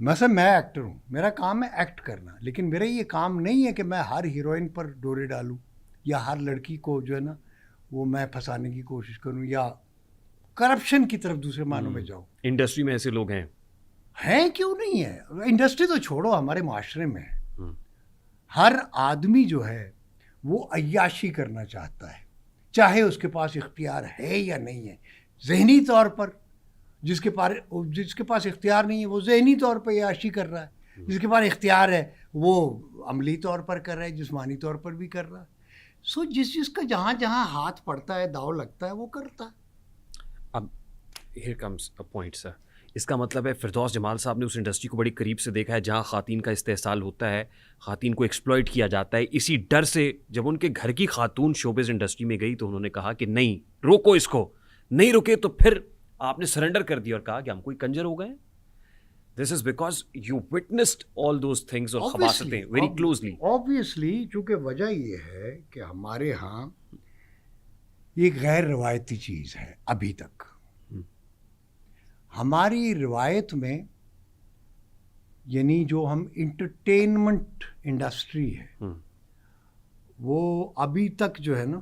مثلا میں ایکٹر ہوں, میرا کام ہے ایکٹ کرنا, لیکن میرا یہ کام نہیں ہے کہ میں ہر ہیروئن پر ڈورے ڈالوں یا ہر لڑکی کو جو ہے نا وہ میں پھنسانے کی کوشش کروں یا کرپشن کی طرف دوسرے معنوں میں جاؤں. انڈسٹری میں ایسے لوگ ہیں کیوں نہیں ہے؟ انڈسٹری تو چھوڑو, ہمارے معاشرے میں ہے. ہر آدمی جو ہے وہ عیاشی کرنا چاہتا ہے, چاہے اس کے پاس اختیار ہے یا نہیں ہے. ذہنی طور پر جس کے پاس اختیار نہیں ہے وہ ذہنی طور پر عیاشی کر رہا ہے, جس کے پاس اختیار ہے وہ عملی طور پر کر رہا ہے, جسمانی طور پر بھی کر رہا ہے. سو جس کا جہاں جہاں ہاتھ پڑتا ہے, داؤ لگتا ہے, وہ کرتا ہے. اب ہیئر کمز اے پوائنٹ سر, اس کا مطلب ہے فردوس جمال صاحب نے اس انڈسٹری کو بڑی قریب سے دیکھا ہے جہاں خواتین کا استحصال ہوتا ہے, خواتین کو ایکسپلائٹ کیا جاتا ہے. اسی ڈر سے جب ان کے گھر کی خاتون شوبز انڈسٹری میں گئی تو انہوں نے کہا کہ نہیں روکو اس کو, نہیں رکے تو پھر آپ نے سرنڈر کر دیا اور کہا کہ ہم کوئی کنجر ہو گئے. This is because you witnessed all those things اور خباثتیں ویری کلوزلی. آبویسلی, چونکہ وجہ یہ ہے کہ ہمارے ہاں یہ غیر روایتی چیز ہے. ابھی تک ہماری روایت میں, یعنی جو ہم انٹرٹینمنٹ انڈسٹری ہے وہ ابھی تک جو ہے نا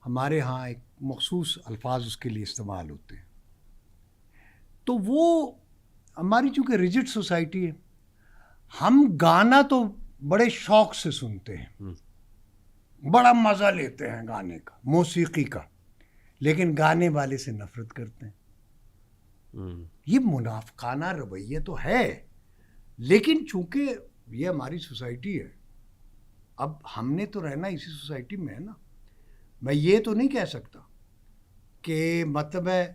ہمارے ہاں ایک مخصوص الفاظ اس کے لیے استعمال ہوتے ہیں. تو وہ ہماری چونکہ ریجڈ سوسائٹی ہے, ہم گانا تو بڑے شوق سے سنتے ہیں, بڑا مزہ لیتے ہیں گانے کا, موسیقی کا, لیکن گانے والے سے نفرت کرتے ہیں. یہ منافقانہ رویہ تو ہے، لیکن چونکہ یہ ہماری سوسائٹی ہے، اب ہم نے تو رہنا اسی سوسائٹی میں ہے نا. میں یہ تو نہیں کہہ سکتا کہ مطلب ہے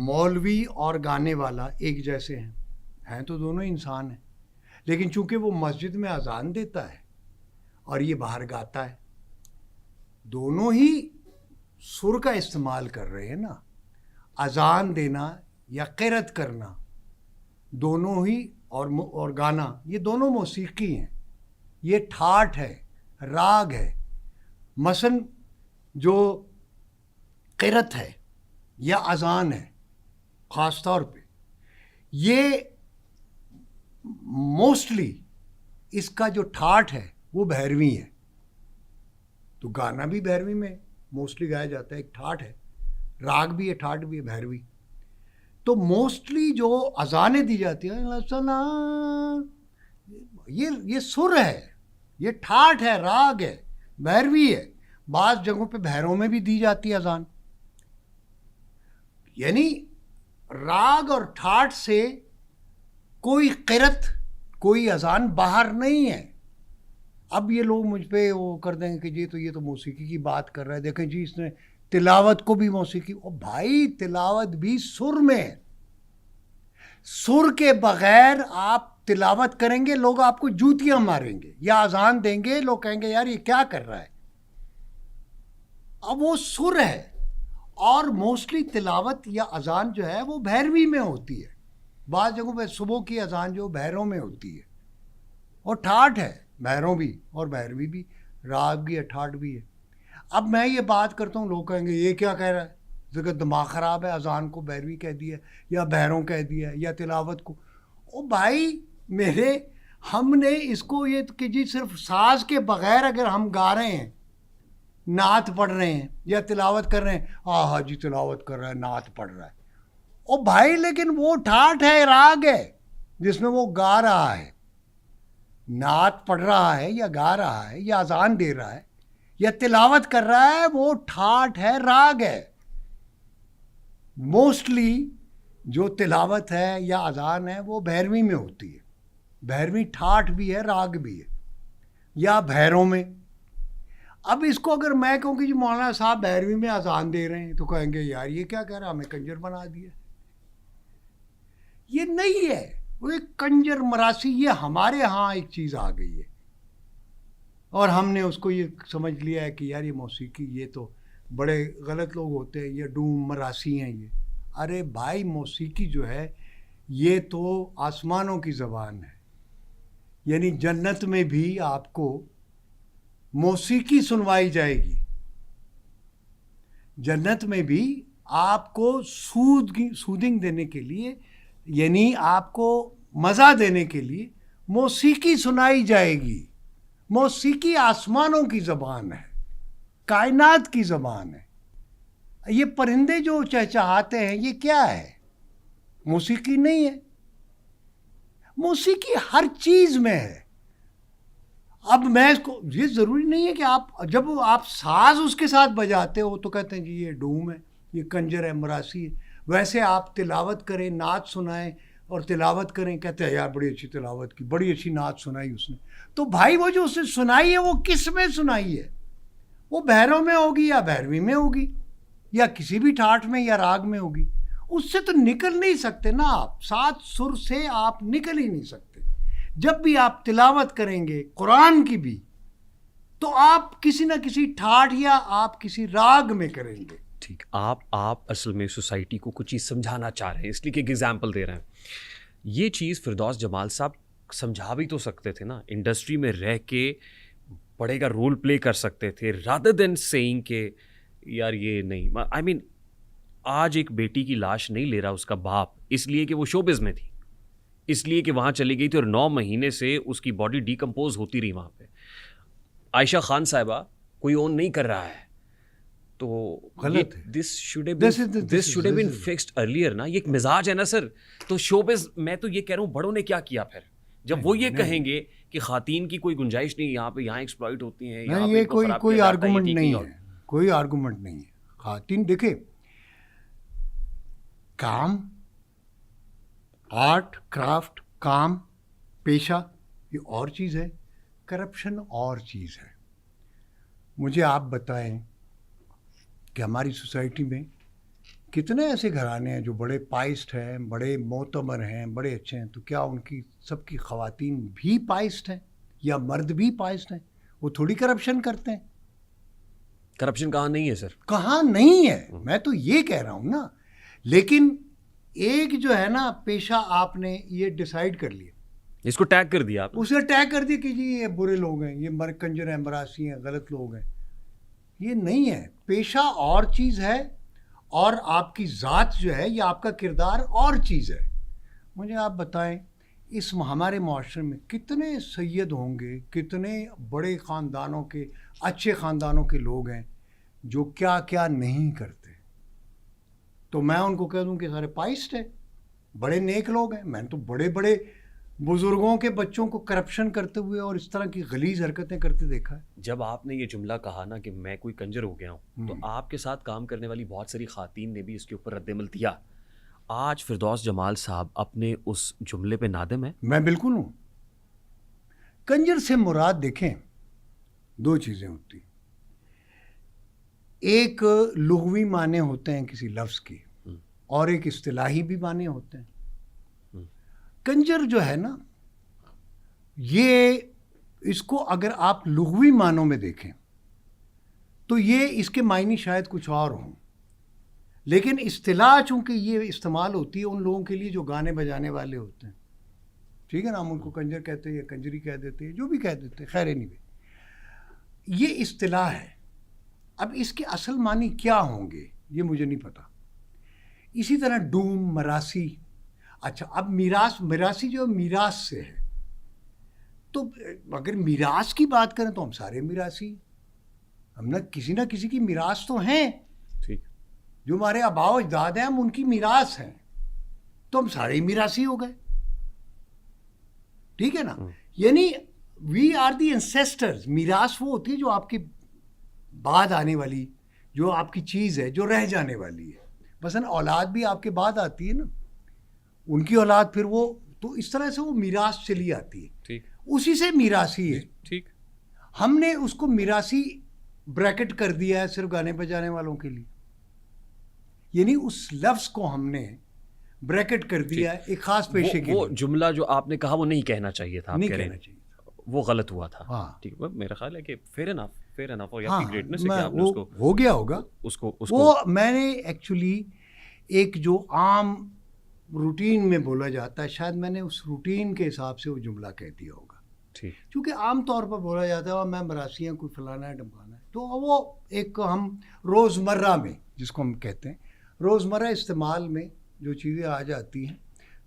مولوی اور گانے والا ایک جیسے ہیں تو دونوں انسان ہیں، لیکن چونکہ وہ مسجد میں اذان دیتا ہے اور یہ باہر گاتا ہے، دونوں ہی سر کا استعمال کر رہے ہیں نا. اذان دینا یا قرأت کرنا دونوں ہی اور گانا یہ دونوں موسیقی ہیں، یہ ٹھاٹ ہے، راگ ہے. مثلا جو قرأت ہے یا اذان ہے خاص طور پہ، یہ موسٹلی اس کا جو ٹھاٹ ہے وہ بھیروی ہے. تو گانا بھی بھیروی میں موسٹلی گایا جاتا ہے، ایک ٹھاٹ ہے، راگ بھی ہے، ٹھاٹ بھی ہے، بھیروی. تو موسٹلی جو اذانیں دی جاتی ہیں یہ سر ہے، یہ ٹھاٹ ہے، راگ ہے، بھیروی ہے. بعض جگہوں پہ بھیروں میں بھی دی جاتی ہے اذان. یعنی راگ اور ٹھاٹ سے کوئی قرأت، کوئی اذان باہر نہیں ہے. اب یہ لوگ مجھ پہ وہ کر دیں گے کہ یہ تو موسیقی کی بات کر رہا ہے، دیکھیں جی اس نے تلاوت کو بھی موسیقی. او بھائی تلاوت بھی سر میں ہے. سر کے بغیر آپ تلاوت کریں گے لوگ آپ کو جوتیاں ماریں گے، یا اذان دیں گے لوگ کہیں گے یار یہ کیا کر رہا ہے. اب وہ سر ہے، اور موسٹلی تلاوت یا اذان جو ہے وہ بھیروی میں ہوتی ہے. بعض جگہوں پہ صبح کی اذان جو بھیروں میں ہوتی ہے، اور ٹھاٹ ہے بھیروں بھی اور بھیروی بھی، راگ بھی ہے، ٹھاٹ بھی ہے. اب میں یہ بات کرتا ہوں، لوگ کہیں گے یہ کیا کہہ رہا ہے، ذکر دماغ خراب ہے، اذان کو بھیروی کہہ دیا یا بھیروں کہہ دیا یا تلاوت کو. او بھائی میرے، ہم نے اس کو یہ کہ جی صرف ساز کے بغیر اگر ہم گا رہے ہیں، نعت پڑھ رہے ہیں یا تلاوت کر رہے ہیں، ہاں جی تلاوت کر رہا ہے، نعت پڑھ رہا ہے. او بھائی لیکن وہ ٹھاٹ ہے، راگ ہے جس میں وہ گا رہا ہے. نعت پڑھ رہا ہے یا گا رہا ہے یا اذان دے رہا ہے یا تلاوت کر رہا ہے، وہ ٹھاٹ ہے، راگ ہے. موسٹلی جو تلاوت ہے یا اذان ہے وہ بھیروی میں ہوتی ہے. بھیروی ٹھاٹ بھی ہے، راگ بھی ہے، یا بھیروں میں. اب اس کو اگر میں کہوں کہ جی مولانا صاحب بھیروی میں اذان دے رہے ہیں، تو کہیں گے یار یہ کیا کہہ رہا ہے، ہمیں کنجر بنا دیا. یہ نہیں ہے، وہ ایک کنجر مراسی، یہ ہمارے ہاں ایک چیز آ گئی ہے، اور ہم نے اس کو یہ سمجھ لیا ہے کہ یار یہ موسیقی، یہ تو بڑے غلط لوگ ہوتے ہیں، یہ ڈوم مراسی ہیں یہ. ارے بھائی موسیقی جو ہے یہ تو آسمانوں کی زبان ہے. یعنی جنت میں بھی آپ کو موسیقی سنوائی جائے گی، جنت میں بھی آپ کو سودنگ دینے کے لیے، یعنی آپ کو مزہ دینے کے لیے موسیقی سنائی جائے گی. موسیقی آسمانوں کی زبان ہے، کائنات کی زبان ہے. یہ پرندے جو چہچہاتے ہیں یہ کیا ہے؟ موسیقی نہیں ہے. موسیقی ہر چیز میں ہے. اب میں اس کو، یہ ضروری نہیں ہے کہ جب آپ ساز اس کے ساتھ بجاتے ہو تو کہتے ہیں جی یہ ڈوم ہے، یہ کنجر ہے، مراسی ہے. ویسے آپ تلاوت کریں، نعت سنائیں اور تلاوت کریں، کہتے ہیں یار بڑی اچھی تلاوت کی، بڑی اچھی نعت سنائی اس نے. تو بھائی وہ جو اس نے سنائی ہے وہ کس میں سنائی ہے؟ وہ بھیروں میں ہوگی یا بھیروی میں ہوگی یا کسی بھی ٹھاٹ میں یا راگ میں ہوگی. اس سے تو نکل نہیں سکتے نا آپ، 7 سر سے آپ نکل ہی نہیں سکتے. جب بھی آپ تلاوت کریں گے قرآن کی بھی، تو آپ کسی نہ کسی ٹھاٹ یا آپ کسی راگ میں کریں گے. ٹھیک، آپ اصل میں سوسائٹی کو کچھ چیز سمجھانا چاہ رہے ہیں، اس لیے کہ ایک ایگزامپل دے رہے ہیں. یہ چیز فردوس جمال صاحب سمجھا بھی تو سکتے تھے نا، انڈسٹری میں رہ کے بڑے کا رول پلے کر سکتے تھے، رادر دین سیئنگ کہ یار یہ نہیں. آئی مین آج ایک بیٹی کی لاش نہیں لے رہا اس کا باپ، اس لیے کہ وہ شوبز میں تھی، اس لیے کہ وہاں چلی گئی تھی اور 9 مہینے سے اس کی باڈی ڈیکمپوز ہوتی رہی وہاں پہ. عائشہ خان صاحبہ کوئی اون نہیں کر رہا ہے، تو غلط ہے. This should have been fixed earlier نا. یہ ایک مزاج ہے نا سر. تو شوبز، میں تو یہ کہہ رہا ہوں بڑوں نے کیا کیا پھر جب وہ یہ کہیں گے کہ خواتین کی کوئی گنجائش نہیں یہاں پہ، یہاں ایکسپلائٹ ہوتی ہیں، یہاں پہ کوئی آرگومنٹ نہیں ہے، کوئی آرگومنٹ نہیں ہے. خواتین دیکھیں کام آرٹ کرافٹ کام پیشہ یہ اور چیز ہے, کرپشن اور چیز ہے. مجھے آپ بتائیں کہ ہماری سوسائٹی میں کتنے ایسے گھرانے ہیں جو بڑے پائسٹ ہیں, بڑے معتبر ہیں, بڑے اچھے ہیں, تو کیا ان کی سب کی خواتین بھی پائسٹ ہیں یا مرد بھی پائسٹ ہیں؟ وہ تھوڑی کرپشن کرتے ہیں. کرپشن کہاں نہیں ہے سر؟ کہاں نہیں ہے, میں تو یہ کہہ رہا ہوں نا. لیکن ایک جو ہے نا پیشہ آپ نے یہ ڈیسائیڈ کر لیا, اس کو ٹیگ کر دیا آپ نے. اسے ٹیگ کر دیا کہ جی یہ برے لوگ ہیں, یہ کنجر ہیں, مراسی ہیں, غلط لوگ ہیں. یہ نہیں ہے. پیشہ اور چیز ہے اور آپ کی ذات جو ہے یا آپ کا کردار اور چیز ہے. مجھے آپ بتائیں اس ہمارے معاشرے میں کتنے سید ہوں گے, کتنے بڑے خاندانوں کے اچھے خاندانوں کے لوگ ہیں جو کیا کیا نہیں کرتے, تو میں ان کو کہہ دوں کہ سارے پائسٹ ہیں, بڑے نیک لوگ ہیں. میں نے تو بڑے بڑے بزرگوں کے بچوں کو کرپشن کرتے ہوئے اور اس طرح کی غلیظ حرکتیں کرتے دیکھا ہے. جب آپ نے یہ جملہ کہا نا کہ میں کوئی کنجر ہو گیا ہوں, تو آپ کے ساتھ کام کرنے والی بہت ساری خواتین نے بھی اس کے اوپر رد عمل دیا. آج فردوس جمال صاحب اپنے اس جملے پہ نادم ہیں؟ میں بالکل ہوں. کنجر سے مراد دیکھیں دو چیزیں ہوتی, ایک لغوی معنی ہوتے ہیں کسی لفظ کی اور ایک اصطلاحی بھی معنی ہوتے ہیں. کنجر جو ہے نا یہ اس کو اگر آپ لغوی معنوں میں دیکھیں تو یہ اس کے معنی شاید کچھ اور ہوں, لیکن اصطلاح چونکہ یہ استعمال ہوتی ہے ان لوگوں کے لیے جو گانے بجانے والے ہوتے ہیں, ٹھیک ہے نا, ہم ان کو کنجر کہتے ہیں یا کنجری کہہ دیتے ہیں, جو بھی کہہ دیتے ہیں, خیر نہیں. یہ اصطلاح ہے. اب اس کے اصل معنی کیا ہوں گے یہ مجھے نہیں پتا. اسی طرح ڈوم, مراسی. اچھا اب میراثی جو میراث سے ہے, تو اگر میراث کی بات کریں تو ہم سارے میراثی, ہم کسی نہ کسی کی میراث تو ہیں. ٹھیک, جو ہمارے آباء و اجداد ہیں ہم ان کی میراث ہیں, تو ہم سارے میراثی ہو گئے. ٹھیک ہے نا, یعنی وی آر دی انسیسٹرز. میراث وہ ہوتی ہے جو آپ کے بعد آنے والی, جو آپ کی چیز ہے جو رہ جانے والی ہے. مثلا اولاد بھی آپ کے بعد آتی ہے نا, ان کی اولاد پھر وہ, تو اس طرح سے وہ میراث چلی آتی ہے. ٹھیک, اسی سے میراثی ہے. ٹھیک. ہم نے اس کو میراثی بریکٹ کر دیا ہے صرف گانے بجانے والوں کے لیے, یعنی اس لفظ کو ہم نے بریکٹ کر دیا ہے ایک خاص پیشے کے لیے. وہ جملہ جو آپ نے کہا وہ نہیں کہنا چاہیے تھا, نہیں کہنا چاہیے, وہ غلط ہوا تھا. ہاں ٹھیک, میرا خیال ہے کہ فیئر انف اور آپ کی گریٹنس ہے کہ آپ نے وہ اس کو ہو گیا ہوگا. وہ میں نے ایکچولی ایک جو عام روٹین میں بولا جاتا ہے, شاید میں نے اس روٹین کے حساب سے وہ جملہ کہہ دیا ہوگا. ٹھیک, چونکہ عام طور پر بولا جاتا ہے میں مراسی ہیں, کوئی فلانا ہے ڈمکانا ہے, تو وہ ایک ہم روزمرہ میں جس کو ہم کہتے ہیں روزمرہ استعمال میں جو چیزیں آ جاتی ہیں,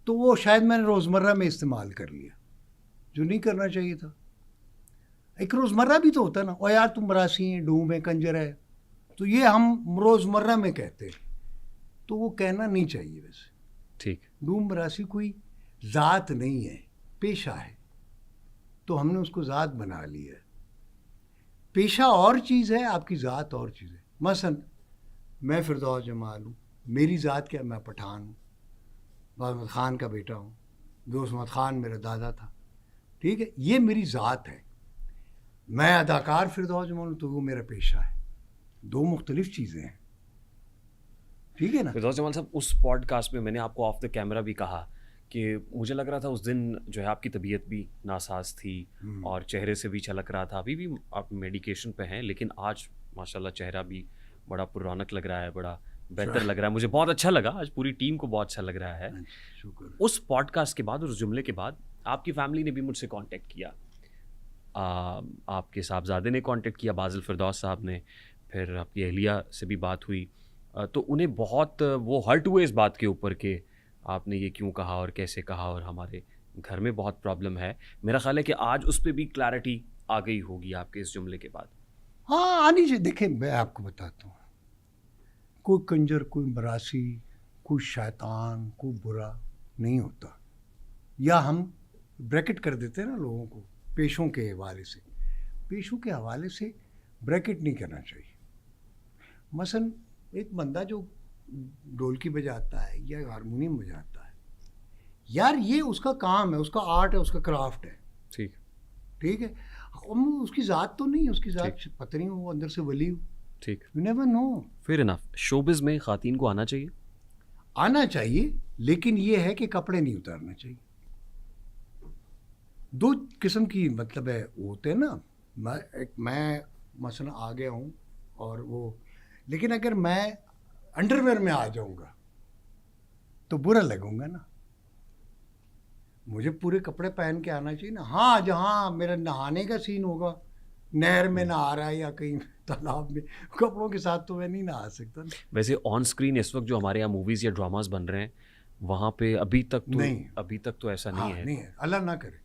تو وہ شاید میں نے روزمرہ میں استعمال کر لیا جو نہیں کرنا چاہیے تھا. ایک روزمرہ بھی تو ہوتا ہے نا, او یار تم مراسی ہیں, ڈوم ہے, کنجر ہے, تو یہ ہم روزمرہ میں کہتے ہیں, تو وہ کہنا نہیں چاہیے. ویسے ٹھیک, ڈوم مراسی کوئی ذات نہیں ہے, پیشہ ہے, تو ہم نے اس کو ذات بنا لیا ہے. پیشہ اور چیز ہے, آپ کی ذات اور چیز ہے. مثلا میں فردوس جمال ہوں, میری ذات کیا, میں پٹھان ہوں, محمد خان کا بیٹا ہوں, دوست محمد خان میرا دادا تھا. ٹھیک ہے, یہ میری ذات ہے. میں اداکار فردوس جمال ہوں تو وہ میرا پیشہ ہے. دو مختلف چیزیں ہیں. ٹھیک ہے نا. فردوس جمال صاحب, اس پوڈ کاسٹ میں میں نے آپ کو آف دا کیمرہ بھی کہا کہ مجھے لگ رہا تھا اس دن جو ہے آپ کی طبیعت بھی ناساز تھی اور چہرے سے بھی چھلک رہا تھا. ابھی بھی آپ میڈیکیشن پہ ہیں, لیکن آج ماشاء اللہ چہرہ بھی بڑا پررونق لگ رہا ہے, بڑا بہتر لگ رہا ہے. مجھے بہت اچھا لگا, آج پوری ٹیم کو بہت اچھا لگ رہا ہے. اس پوڈ کاسٹ کے بعد, اس جملے کے بعد آپ کی فیملی نے بھی مجھ سے کانٹیکٹ کیا, آپ کے صاحبزادے نے کانٹیکٹ کیا, بازل فردوس صاحب نے, پھر آپ کی اہلیہ سے بھی بات ہوئی, تو انہیں بہت وہ ہرٹ ہوئے اس بات کے اوپر کہ آپ نے یہ کیوں کہا اور کیسے کہا, اور ہمارے گھر میں بہت پرابلم ہے. میرا خیال ہے کہ آج اس پہ بھی کلیئرٹی آ گئی ہوگی آپ کے اس جملے کے بعد. ہاں آنی چاہیے. دیکھیں میں آپ کو بتاتا ہوں, کوئی کنجر, کوئی مراسی, کوئی شیطان, کوئی برا نہیں ہوتا. یا ہم بریکٹ کر دیتے ہیں نا لوگوں کو پیشوں کے حوالے سے. پیشوں کے حوالے سے بریکٹ نہیں کرنا چاہیے. مثلا ایک بندہ جو ڈھولکی بجاتا ہے یا ہارمونیم بجاتا ہے یار یہ اس کا کام ہے, اس کا آرٹ ہے, اس کا کرافٹ ہے, ٹھیک ٹھیک ہے. اس کی ذات تو نہیں, اس کی ذات پتہ نہیں وہ اندر سے ولی ہو, ٹھیک. You never know. Fair enough. Showbiz میں خواتین کو آنا چاہیے؟ آنا چاہیے, لیکن یہ ہے کہ کپڑے نہیں اتارنا چاہیے. دو قسم کی مطلب ہے ہوتے ہیں نا. میں مثلا آ گیا ہوں اور وہ, لیکن اگر میں انڈر ویئر میں آ جاؤں گا تو برا لگوں گا نا. مجھے پورے کپڑے پہن کے آنا چاہیے نا. ہاں جہاں میرا نہانے کا سین ہوگا, نہر میں نہا رہا ہے یا کہیں تالاب میں, کپڑوں کے ساتھ تو میں نہیں نہا سکتا. ویسے آن اسکرین اس وقت جو ہمارے یہاں موویز یا ڈراماز بن رہے ہیں وہاں پہ ابھی تک تو ایسا نہیں ہے. نہیں ہے, اللہ نہ کرے.